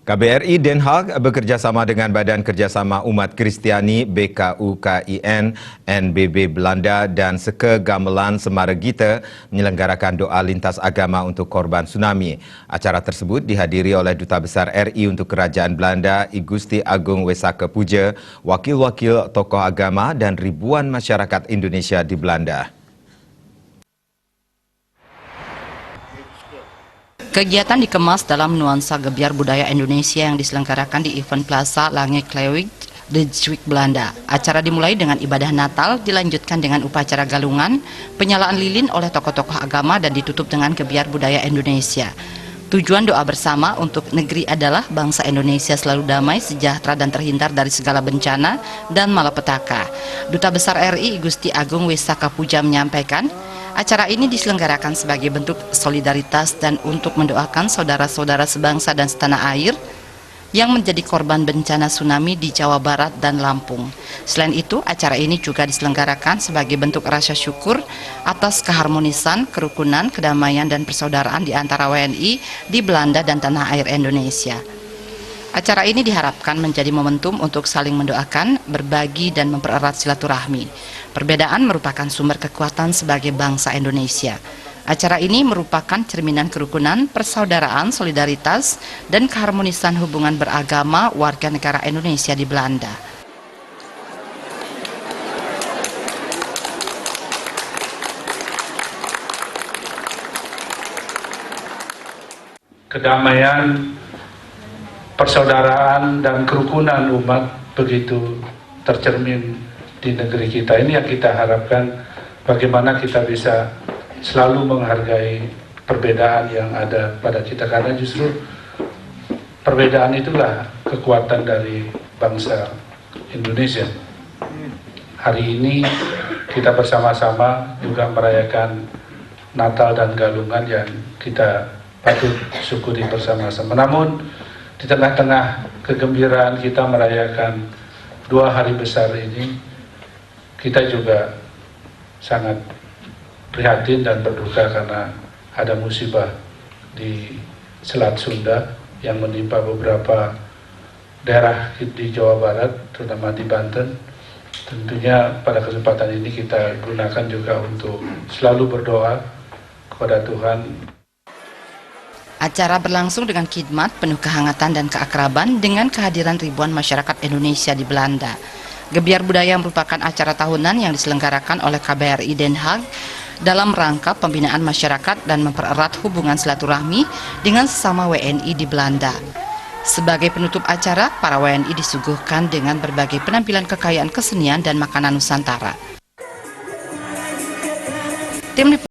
KBRI Den Haag bekerjasama dengan Badan Kerjasama Umat Kristiani BKUKIN, NBB Belanda dan Sekegamelan Semaregita menyelenggarakan doa lintas agama untuk korban tsunami. Acara tersebut dihadiri oleh Duta Besar RI untuk Kerajaan Belanda, I Gusti Agung Wesaka Puja, wakil-wakil tokoh agama dan ribuan masyarakat Indonesia di Belanda. Kegiatan dikemas dalam nuansa gebiar budaya Indonesia yang diselenggarakan di Event Plaza Langekleuwig, De Zwijg, Belanda. Acara dimulai dengan ibadah Natal, dilanjutkan dengan upacara galungan, penyalaan lilin oleh tokoh-tokoh agama dan ditutup dengan gebiar budaya Indonesia. Tujuan doa bersama untuk negeri adalah bangsa Indonesia selalu damai, sejahtera dan terhindar dari segala bencana dan malapetaka. Duta Besar RI Gusti Agung Wesaka Puja menyampaikan, acara ini diselenggarakan sebagai bentuk solidaritas dan untuk mendoakan saudara-saudara sebangsa dan setanah air yang menjadi korban bencana tsunami di Jawa Barat dan Lampung. Selain itu, acara ini juga diselenggarakan sebagai bentuk rasa syukur atas keharmonisan, kerukunan, kedamaian, dan persaudaraan di antara WNI di Belanda dan tanah air Indonesia. Acara ini diharapkan menjadi momentum untuk saling mendoakan, berbagi, dan mempererat silaturahmi. Perbedaan merupakan sumber kekuatan sebagai bangsa Indonesia. Acara ini merupakan cerminan kerukunan, persaudaraan, solidaritas, dan keharmonisan hubungan beragama warga negara Indonesia di Belanda. Kedamaian, persaudaraan, dan kerukunan umat begitu tercermin di negeri kita. Ini yang kita harapkan, bagaimana kita bisa selalu menghargai perbedaan yang ada pada kita, karena justru perbedaan itulah kekuatan dari bangsa Indonesia. Hari ini kita bersama-sama juga merayakan Natal dan Galungan yang kita patut syukuri bersama-sama. Namun di tengah-tengah kegembiraan kita merayakan dua hari besar ini, kita juga sangat prihatin dan berduka karena ada musibah di Selat Sunda yang menimpa beberapa daerah di Jawa Barat, terutama di Banten. Tentunya pada kesempatan ini kita gunakan juga untuk selalu berdoa kepada Tuhan. Acara berlangsung dengan khidmat, penuh kehangatan dan keakraban dengan kehadiran ribuan masyarakat Indonesia di Belanda. Gebiar Budaya merupakan acara tahunan yang diselenggarakan oleh KBRI Den Haag dalam rangka pembinaan masyarakat dan mempererat hubungan silaturahmi dengan sesama WNI di Belanda. Sebagai penutup acara, para WNI disuguhkan dengan berbagai penampilan kekayaan kesenian dan makanan Nusantara.